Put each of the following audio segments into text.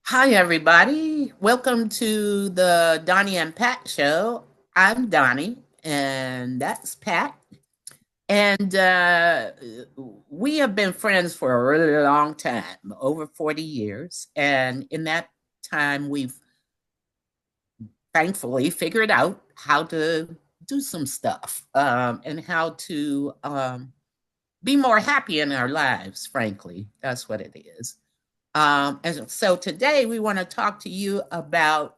Hi, everybody. Welcome to the Donnie and Pat show. I'm Donnie, and that's Pat. And we have been friends for a really long time, over 40 years. And in that time, we've thankfully figured out how to do some stuff and how to be more happy in our lives, frankly. That's what it is. And so today we want to talk to you about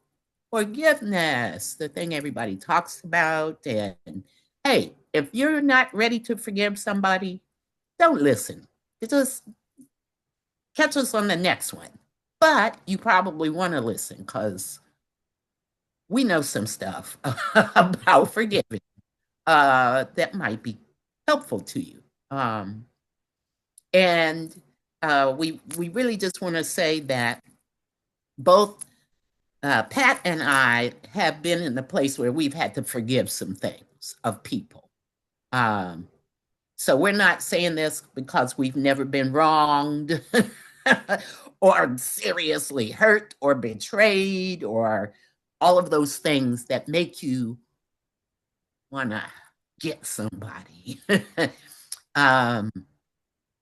forgiveness, the thing everybody talks about. And hey, if you're not ready to forgive somebody, don't listen. Just catch us on the next one. But you probably want to listen because we know some stuff about forgiving that might be helpful to you. Um, and we really just want to say that both Pat and I have been in the place where we've had to forgive some things of people. Um, so we're not saying this because we've never been wronged or seriously hurt or betrayed or all of those things that make you want to get somebody. um,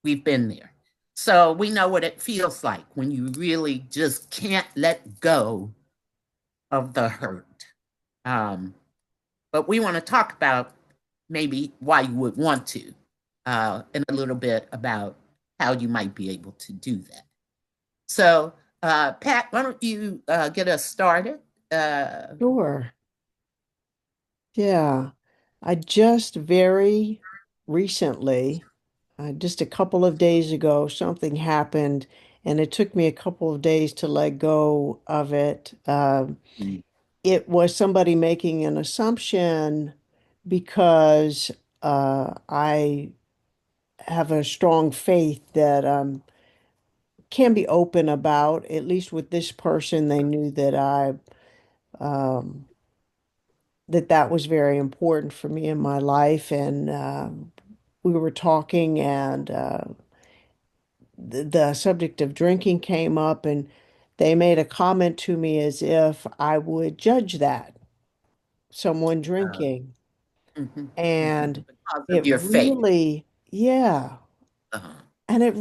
we've been there. So we know what it feels like when you really just can't let go of the hurt. Um, but we want to talk about maybe why you would want to, and a little bit about how you might be able to do that. So, Pat, why don't you get us started? Uh, Sure. Yeah. I just very recently, just a couple of days ago, something happened, and it took me a couple of days to let go of it. It was somebody making an assumption because I have a strong faith that can be open about, at least with this person, they knew that um, that was very important for me in my life. And we were talking, and the subject of drinking came up, and they made a comment to me as if I would judge that, someone uh, drinking. mhm. And Because of it your faith. really, yeah, Uh-huh. and it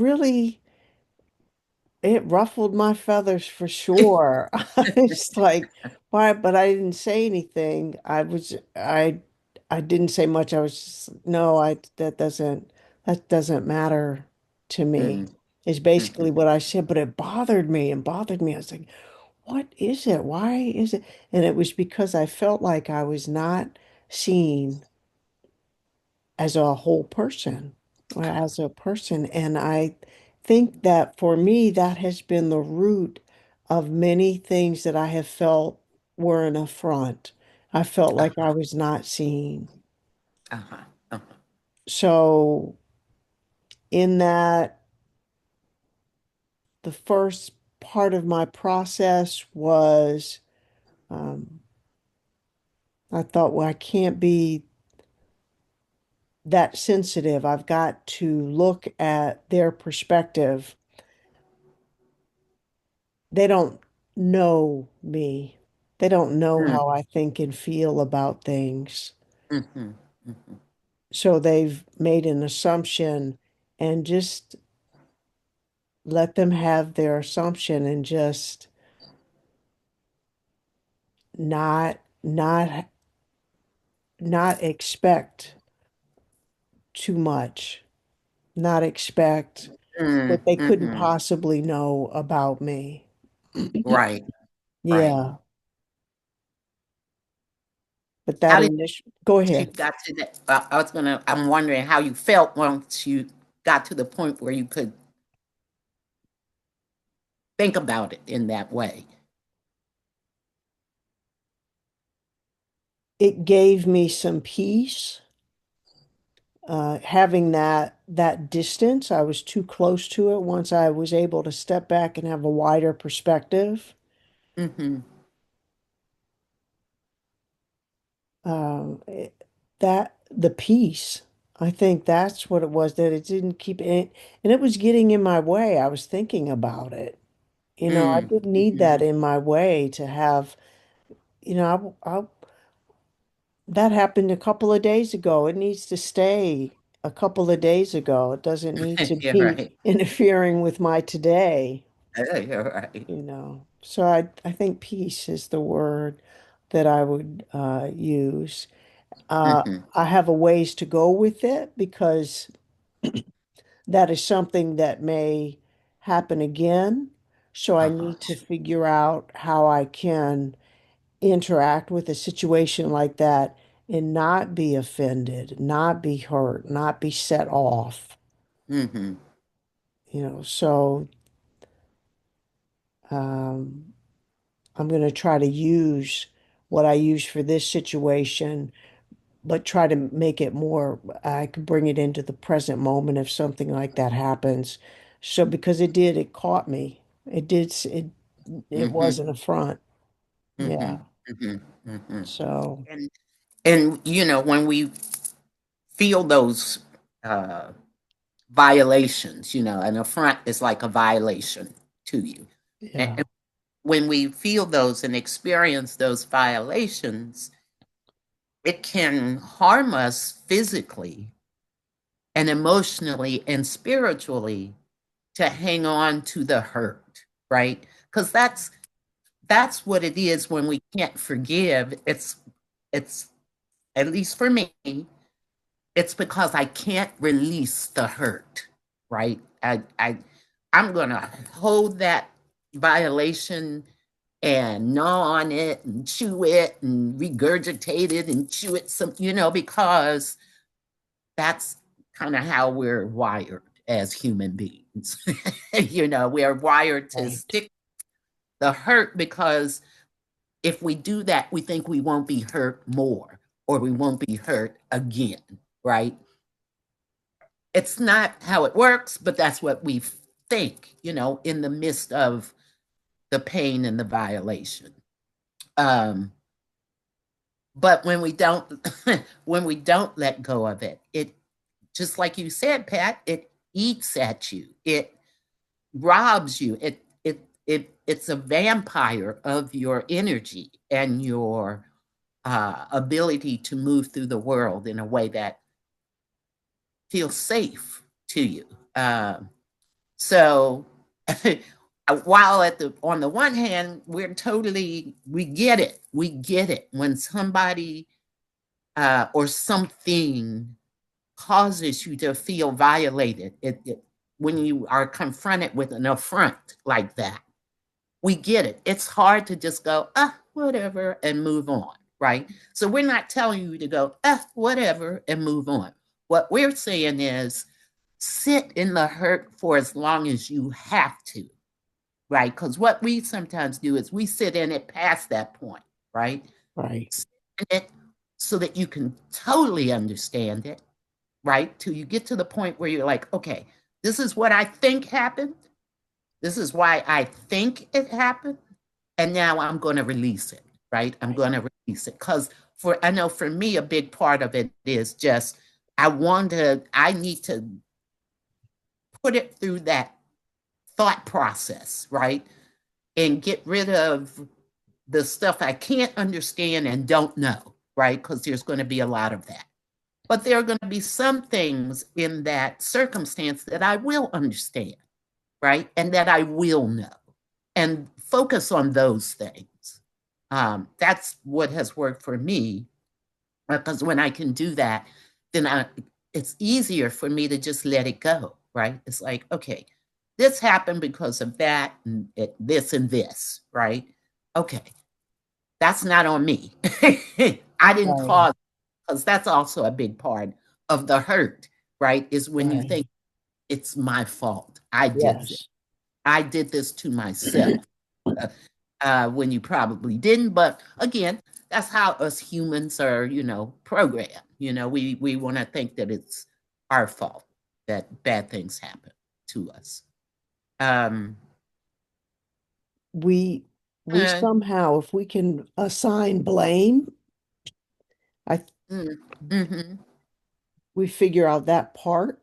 ruffled my feathers for sure. It's like, why? But I didn't say anything. I didn't say much. I was just, no, that doesn't matter to me. Mm, Is basically mhm. what I said, but it bothered me and bothered me. I was like, what is it? Why is it? And it was because I felt like I was not seen as a whole person, or as a person. And I think that for me, that has been the root of many things that I have felt were an affront. I felt like I Uh-huh. was not seen. Uh-huh. Uh-huh. So, in that, the first part of my process was um, I thought, well, I can't be that sensitive. I've got to look at their perspective. They don't know me. They don't know Mm, how I think and feel about things. mhm, mhm. So they've made an assumption, and just let them have their assumption and just not not expect too much. Not expect Mm, what they couldn't mhm. possibly know about me. Right, right. Yeah, but that How did initial, go you ahead. got to that? I'm wondering how you felt once you got to the point where you could think about it in that way. It gave me some peace. Having that distance, I was too close to it. Once I was able to step back and have a wider perspective, Mhm. um, it- that the peace. I think that's what it was, that it didn't keep it, and it was getting in my way. I was thinking about it. I Mm, didn't need that mhm. in my way to have, you know, that happened a couple of days ago. It needs to stay a couple of days ago. It doesn't need to You're be right. interfering with my today, You're right. So I think peace is the word that I would use. Uh, Mhm, I have a ways to go with it because that is something that may happen again. So I uh-huh. need to figure out how I can interact with a situation like that and not be offended, not be hurt, not be set off. Mhm, So um, I'm going to try to use what I use for this situation, but try to make it more, I could bring it into the present moment if something like that happens. So because it caught me. It was mhm, an affront. Yeah. mhm, mhm, mhm. So, And when we feel those uh, violations, an affront is like a violation to you. And yeah, when we feel those and experience those violations, it can harm us physically and emotionally and spiritually to hang on to the hurt, right? Because that's what it is when we can't forgive. It's at least for me, it's because I can't release the hurt, right? I'm gonna hold that violation and gnaw on it and chew it and regurgitate it and chew it because that's kind of how we're wired as human beings. We're wired to right, stick the hurt because if we do that, we think we won't be hurt more or we won't be hurt again, right? It's not how it works, but that's what we think, in the midst of the pain and the violation. Um, but when we don't, when we don't let go of it, it just like you said, Pat, it eats at you. It robs you. It's a vampire of your energy and your ability to move through the world in a way that feels safe to you. So while on the one hand, we get it. We get it when somebody or something causes you to feel violated. When you are confronted with an affront like that, we get it. It's hard to just go, whatever, and move on, right? So we're not telling you to go, whatever, and move on. What we're saying is sit in the hurt for as long as you have to, right? Because what we sometimes do is we sit in it past that point, right? right, Sit in it so that you can totally understand it, right? Till you get to the point where you're like, okay, this is what I think happened. This is why I think it happened. And now I'm going to release it, right? I'm right, going to release it. Because I know for me, a big part of it is just, I need to put it through that thought process, right? And get rid of the stuff I can't understand and don't know, right? Because there's going to be a lot of that. But there are going to be some things in that circumstance that I will understand, right? And that I will know and focus on those things. That's what has worked for me because when I can do that, then it's easier for me to just let it go, right? It's like, okay, this happened because of that and this and this, right? Okay, that's not on me. I didn't right, cause because that's also a big part of the hurt, right? Is when you right. think it's my fault. I did this. Yes. I did this to myself when you probably didn't. But again, that's how us humans are, programmed. We want to think that it's our fault that bad things happen to us. Um, We we uh, somehow, if we can assign blame, I mm, mhm, we figure out that part.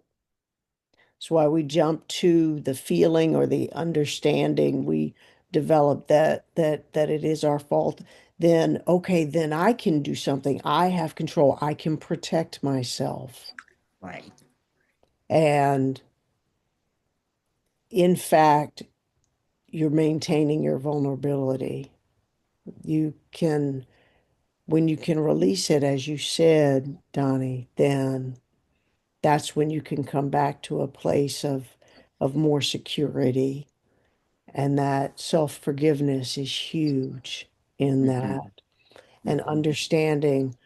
That's why we jump to the feeling or the understanding. We develop that it is our fault. Then, okay, then I can do something. I have control. I can protect myself. Right. And in fact, you're maintaining your vulnerability. You can, when you can release it, as you said, Donnie, then that's when you can come back to a place of more security. And that self-forgiveness is huge in Mm-hmm. that. And Mm-hmm. understanding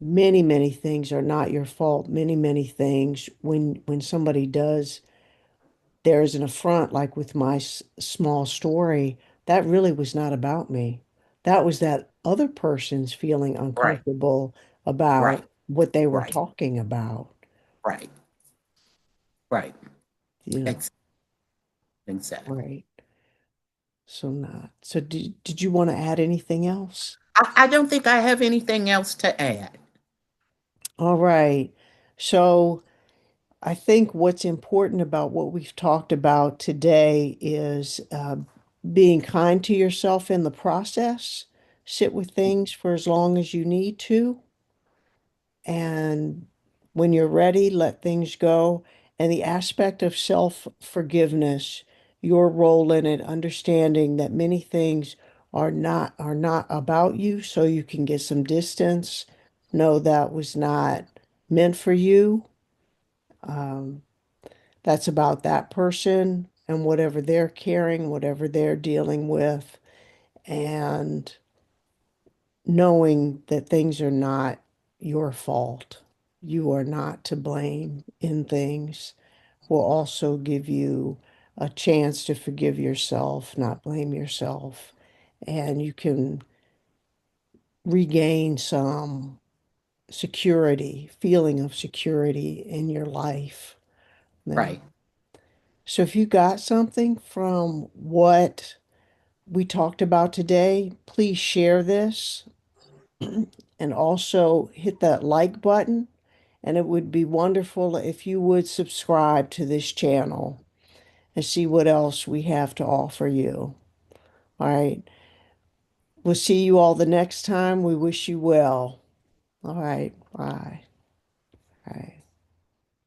many, many things are not your fault. Many, many things when somebody does, there's an affront, like with my small story, that really was not about me. That was that other person's feeling Right. uncomfortable about Right. what they were Right. talking about, Right. Right. you know. Ex- Exactly. Right. So not. So did you want to add anything else? I don't think I have anything else to add. All right. So I think what's important about what we've talked about today is being kind to yourself in the process. Sit with things for as long as you need to. And when you're ready, let things go. And the aspect of self-forgiveness, your role in it, understanding that many things are not about you, so you can get some distance. No, that was not meant for you. Um, that's about that person and whatever they're carrying, whatever they're dealing with, and knowing that things are not your fault. You are not to blame in things will also give you a chance to forgive yourself, not blame yourself, and you can regain some security, feeling of security in your life. Now, Right. so if you got something from what we talked about today, please share this and also hit that like button. And it would be wonderful if you would subscribe to this channel and see what else we have to offer you. All right. We'll see you all the next time. We wish you well. All right. Bye. All right.